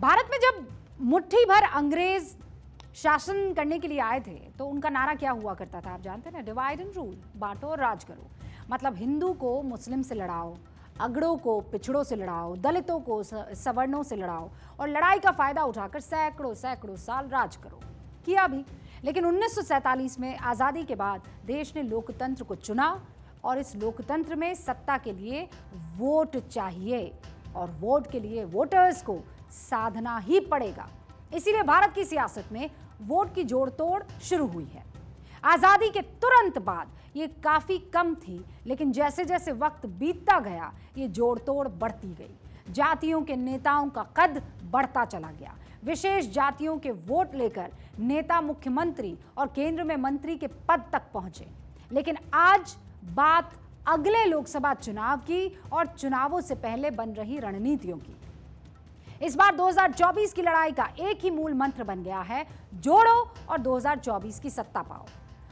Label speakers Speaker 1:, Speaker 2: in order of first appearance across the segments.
Speaker 1: भारत में जब मुट्ठी भर अंग्रेज शासन करने के लिए आए थे तो उनका नारा क्या हुआ करता था आप जानते हैं ना, डिवाइड एंड रूल, बांटो और राज करो। मतलब हिंदू को मुस्लिम से लड़ाओ, अगड़ों को पिछड़ों से लड़ाओ, दलितों को सवर्णों से लड़ाओ और लड़ाई का फायदा उठाकर सैकड़ों सैकड़ों साल राज करो। किया भी, लेकिन 1947 में आज़ादी के बाद देश ने लोकतंत्र को चुना और इस लोकतंत्र में सत्ता के लिए वोट चाहिए और वोट के लिए वोटर्स को साधना ही पड़ेगा। इसीलिए भारत की सियासत में वोट की जोड़तोड़ शुरू हुई है। आज़ादी के तुरंत बाद ये काफ़ी कम थी, लेकिन जैसे जैसे वक्त बीतता गया ये जोड़तोड़ बढ़ती गई। जातियों के नेताओं का कद बढ़ता चला गया। विशेष जातियों के वोट लेकर नेता मुख्यमंत्री और केंद्र में मंत्री के पद तक पहुंचे। लेकिन आज बात अगले लोकसभा चुनाव की और चुनावों से पहले बन रही रणनीतियों की। इस बार 2024 की लड़ाई का एक ही मूल मंत्र बन गया है, जोड़ो और 2024 की सत्ता पाओ।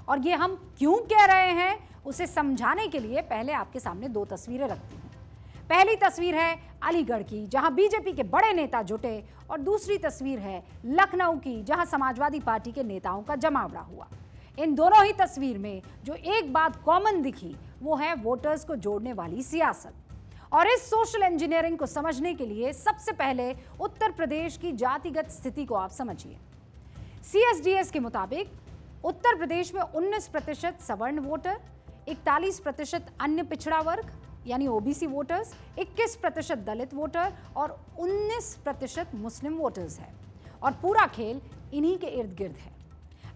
Speaker 1: और ये हम क्यों कह रहे हैं उसे समझाने के लिए पहले आपके सामने दो तस्वीरें रखती हूं। पहली तस्वीर है अलीगढ़ की, जहां बीजेपी के बड़े नेता जुटे, और दूसरी तस्वीर है लखनऊ की, जहां समाजवादी पार्टी के नेताओं का जमावड़ा हुआ। इन दोनों ही तस्वीर में जो एक बात कॉमन दिखी वो है वोटर्स को जोड़ने वाली सियासत। और इस सोशल इंजीनियरिंग को समझने के लिए सबसे पहले उत्तर प्रदेश की जातिगत स्थिति को आप समझिए। सीएसडीएस के मुताबिक उत्तर प्रदेश में 19% सवर्ण वोटर, 41% अन्य पिछड़ा वर्ग यानी ओबीसी वोटर्स, 21% दलित वोटर और 19% मुस्लिम वोटर्स है। और पूरा खेल इन्हीं के इर्द गिर्द है।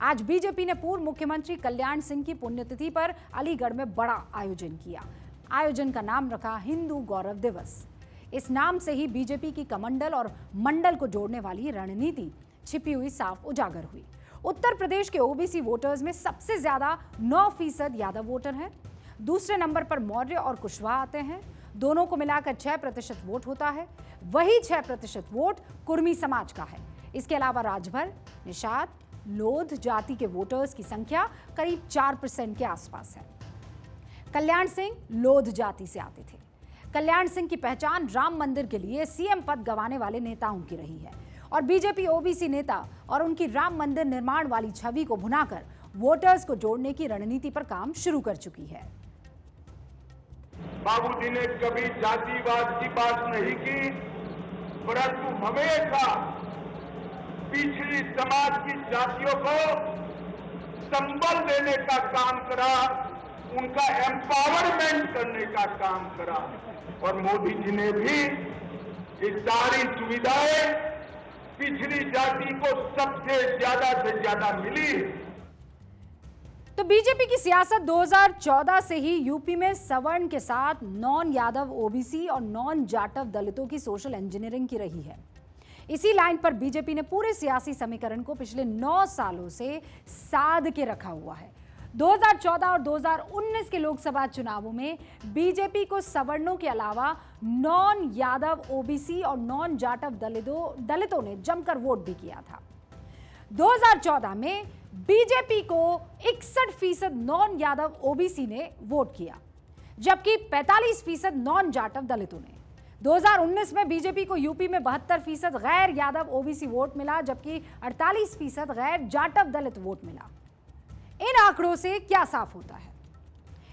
Speaker 1: आज बीजेपी ने पूर्व मुख्यमंत्री कल्याण सिंह की पुण्यतिथि पर अलीगढ़ में बड़ा आयोजन किया। आयोजन का नाम रखा हिंदू गौरव दिवस। इस नाम से ही बीजेपी की कमंडल और मंडल को जोड़ने वाली रणनीति छिपी हुई साफ उजागर हुई। उत्तर प्रदेश के ओबीसी वोटर्स में सबसे ज्यादा 9% यादव वोटर हैं। दूसरे नंबर पर मौर्य और कुशवाहा आते हैं। दोनों को मिलाकर 6% वोट होता है। वही 6% वोट कुर्मी समाज का है। इसके अलावा राजभर, निषाद, लोध जाति के वोटर्स की संख्या करीब 4% के आसपास है। कल्याण सिंह लोध जाति से आते थे। कल्याण सिंह की पहचान राम मंदिर के लिए सीएम पद गंवाने वाले नेताओं की रही है और बीजेपी ओबीसी नेता और उनकी राम मंदिर निर्माण वाली छवि को भुनाकर वोटर्स को जोड़ने की रणनीति पर काम शुरू कर चुकी है।
Speaker 2: बाबूजी ने कभी जातिवाद की बात नहीं की, परंतु हमेशा पिछड़ी समाज की जातियों को संबल देने का काम करा, उनका एम्पावरमेंट करने का काम करा। और मोदी जी ने भी ये सारी सुविधाएं पिछड़ी जाति को सबसे ज्यादा से ज्यादा मिली।
Speaker 1: तो बीजेपी की सियासत 2014 से ही यूपी में सवर्ण के साथ नॉन यादव ओबीसी और नॉन जाटव दलितों की सोशल इंजीनियरिंग की रही है। इसी लाइन पर बीजेपी ने पूरे सियासी समीकरण को पिछले 9 सालों से साध के रखा हुआ है। 2014 और 2019 के लोकसभा चुनावों में बीजेपी को सवर्णों के अलावा नॉन यादव ओबीसी और नॉन जाटव दलितों ने जमकर वोट भी किया था। 2014 में बीजेपी को 61% नॉन यादव ओबीसी ने वोट किया, जबकि 45% नॉन जाटव दलितों ने। 2019 में बीजेपी को यूपी में 72% गैर यादव ओबीसी वोट मिला, जबकि 48% गैर जाटव दलित वोट मिला। इन आंकड़ों से क्या साफ होता है?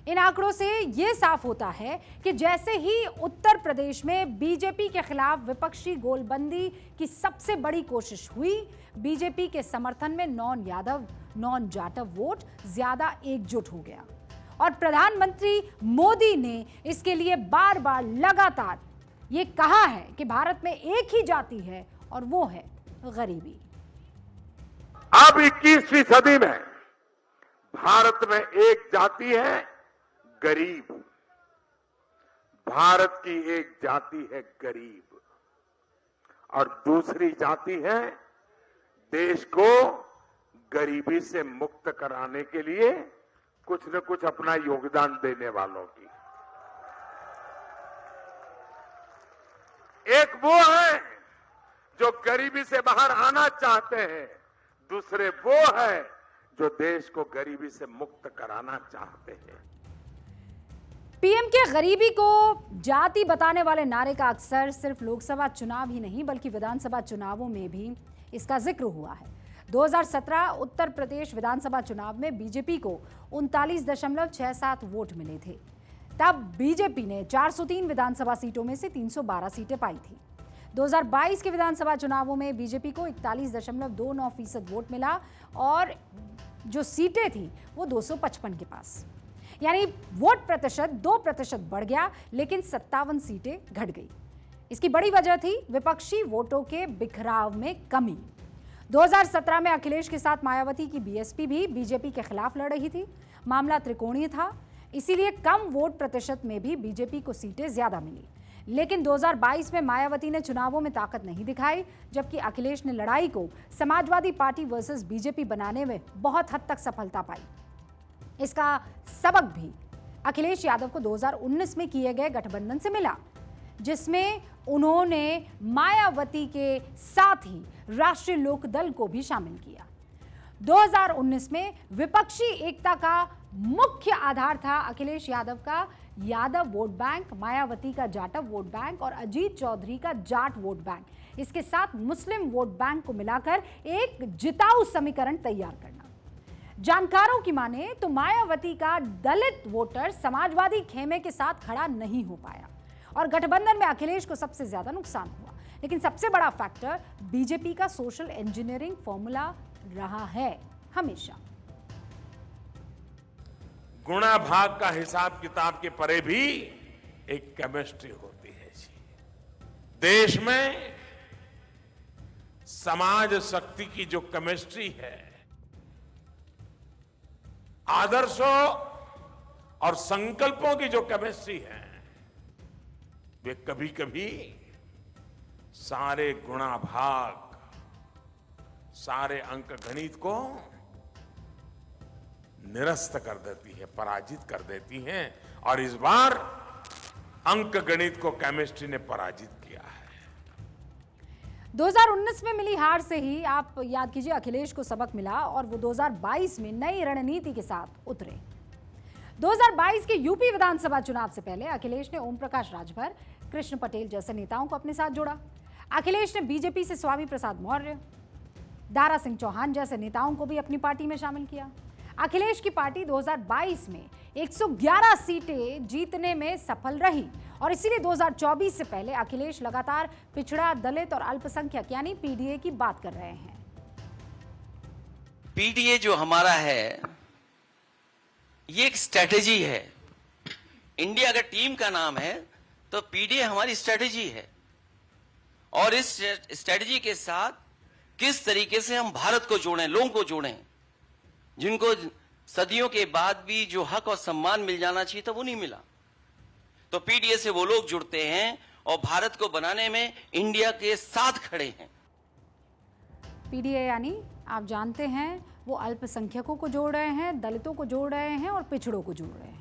Speaker 1: इन आंकड़ों से यह साफ होता है कि जैसे ही उत्तर प्रदेश में बीजेपी के खिलाफ विपक्षी गोलबंदी की सबसे बड़ी कोशिश हुई, बीजेपी के समर्थन में non Yadav, non Jatav vote ज्यादा एकजुट हो गया। और प्रधानमंत्री मोदी ने इसके लिए बार बार लगातार ये कहा है कि भारत में एक ही जाति है और वो है गरीबी।
Speaker 2: अब 21वीं सदी में भारत में एक जाति है, गरीब। भारत की एक जाति है गरीब और दूसरी जाति है देश को गरीबी से मुक्त कराने के लिए कुछ न कुछ अपना योगदान देने वालों की। एक वो है जो गरीबी से बाहर आना चाहते हैं, दूसरे वो है जो देश को गरीबी से मुक्त कराना चाहते हैं।
Speaker 1: पीएम के गरीबी को जाति बताने वाले नारे का अक्सर सिर्फ लोकसभा चुनाव ही नहीं बल्कि विधानसभा चुनावों में भी इसका जिक्र हुआ है। 2017 उत्तर प्रदेश विधानसभा चुनाव में बीजेपी को 39.67 वोट मिले थे। तब बीजेपी ने 403 विधानसभा सीटों में से 312 सीटें पाई थी। 2022 के विधानसभा चुनावों में बीजेपी को 41.29% वोट मिला और जो सीटें थी वो 255 के पास, यानी वोट प्रतिशत 2% बढ़ गया, लेकिन 57 सीटें घट गई। इसकी बड़ी वजह थी विपक्षी वोटों के बिखराव में कमी। 2017 में अखिलेश के साथ मायावती की बीएसपी भी बीजेपी के खिलाफ लड़ रही थी। मामला त्रिकोणीय था, इसीलिए कम वोट प्रतिशत में भी बीजेपी को सीटें ज्यादा मिली। लेकिन 2022 में मायावती ने चुनावों में ताकत नहीं दिखाई, जबकि अखिलेश ने लड़ाई को समाजवादी पार्टी वर्सेस बीजेपी बनाने में बहुत हद तक सफलता पाई। इसका सबक भी अखिलेश यादव को 2019 में किए गए गठबंधन से मिला, जिसमें उन्होंने मायावती के साथ ही राष्ट्रीय लोकदल को भी शामिल किया। 2019 में विपक्षी एकता का मुख्य आधार था अखिलेश यादव का यादव वोट बैंक, मायावती का जाटव वोट बैंक और अजीत चौधरी का जाट वोट बैंक। इसके साथ मुस्लिम वोट बैंक को मिलाकर एक जिताऊ समीकरण तैयार करना। जानकारों की माने तो मायावती का दलित वोटर समाजवादी खेमे के साथ खड़ा नहीं हो पाया और गठबंधन में अखिलेश को सबसे ज्यादा नुकसान हुआ। लेकिन सबसे बड़ा फैक्टर बीजेपी का सोशल इंजीनियरिंग फॉर्मूला रहा है हमेशा।
Speaker 3: गुणा भाग का हिसाब किताब के परे भी एक केमिस्ट्री होती है जी। देश में समाज शक्ति की जो केमिस्ट्री है, आदर्शों और संकल्पों की जो केमिस्ट्री है, वे कभी कभी सारे गुणा भाग, सारे अंक गणित को निरस्त कर देती है, पराजित कर देती हैं। और इस बार अंक गणित को केमिस्ट्री ने पराजित किया है।
Speaker 1: 2019 में मिली हार से ही आप याद कीजिए अखिलेश को सबक मिला और वो 2022 में नई रणनीति के साथ उतरे। 2022 के यूपी विधानसभा चुनाव से पहले अखिलेश ने ओम प्रकाश राजभर, कृष्ण पटेल जैसे नेताओं को अपने साथ जोड़ा। अखिलेश ने बीजेपी से स्वामी प्रसाद मौर्य, दारा सिंह चौहान जैसे नेताओं को भी अपनी पार्टी में शामिल किया। अखिलेश की पार्टी 2022 में 111 सीटें जीतने में सफल रही और इसीलिए 2024 से पहले अखिलेश लगातार पिछड़ा, दलित और अल्पसंख्यक यानी पीडीए की बात कर रहे हैं।
Speaker 4: पीडीए जो हमारा है ये एक स्ट्रेटेजी है। इंडिया अगर टीम का नाम है तो पीडीए हमारी स्ट्रेटेजी है और इस स्ट्रेटेजी के साथ किस तरीके से हम भारत को जोड़ें, लोगों को जोड़ें, जिनको सदियों के बाद भी जो हक और सम्मान मिल जाना चाहिए था वो नहीं मिला। तो पीडीए से वो लोग जुड़ते हैं और भारत को बनाने में इंडिया के साथ खड़े हैं।
Speaker 1: पीडीए यानी आप जानते हैं वो अल्पसंख्यकों को जोड़ रहे हैं, दलितों को जोड़ रहे हैं और पिछड़ों को जोड़ रहे हैं।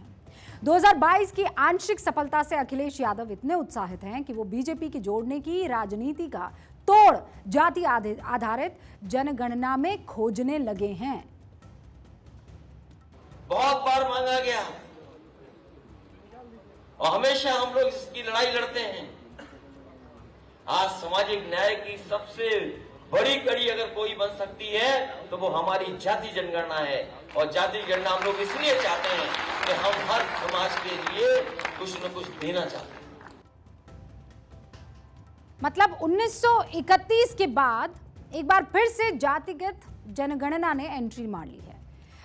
Speaker 1: 2022 की आंशिक सफलता से अखिलेश यादव इतने उत्साहित हैं कि वो बीजेपी की जोड़ने की राजनीति का तोड़ जाति आधारित जनगणना में खोजने लगे हैं।
Speaker 4: बहुत बार मांगा गया और हमेशा हम लोग इसकी लड़ाई लड़ते हैं। आज सामाजिक न्याय की सबसे बड़ी कड़ी अगर कोई बन सकती है तो वो हमारी जाति जनगणना है और जाति जनगणना हम लोग इसलिए चाहते हैं कि हम हर समाज के लिए कुछ न कुछ देना चाहते हैं।
Speaker 1: मतलब 1931 के बाद एक बार फिर से जातिगत जनगणना ने एंट्री मार ली है।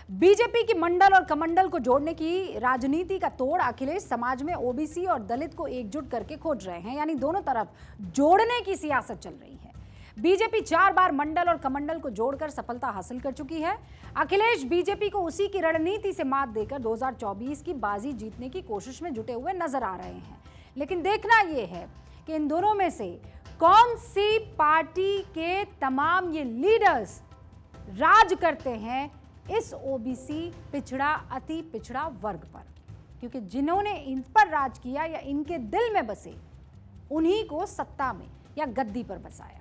Speaker 1: बीजेपी की मंडल और कमंडल को जोड़ने की राजनीति का तोड़ अखिलेश समाज में ओबीसी और दलित को एकजुट करके खोज रहे हैं, यानी दोनों तरफ जोड़ने की सियासत चल रही है। बीजेपी 4 बार मंडल और कमंडल को जोड़कर सफलता हासिल कर चुकी है। अखिलेश बीजेपी को उसी की रणनीति से मात देकर 2024 की बाजी जीतने की कोशिश में जुटे हुए नजर आ रहे हैं। लेकिन देखना यह है कि इन दोनों में से कौन सी पार्टी के तमाम ये लीडर्स राज करते हैं इस ओबीसी पिछड़ा, अति पिछड़ा वर्ग पर, क्योंकि जिन्होंने इन पर राज किया या इनके दिल में बसे उन्हीं को सत्ता में या गद्दी पर बसाया।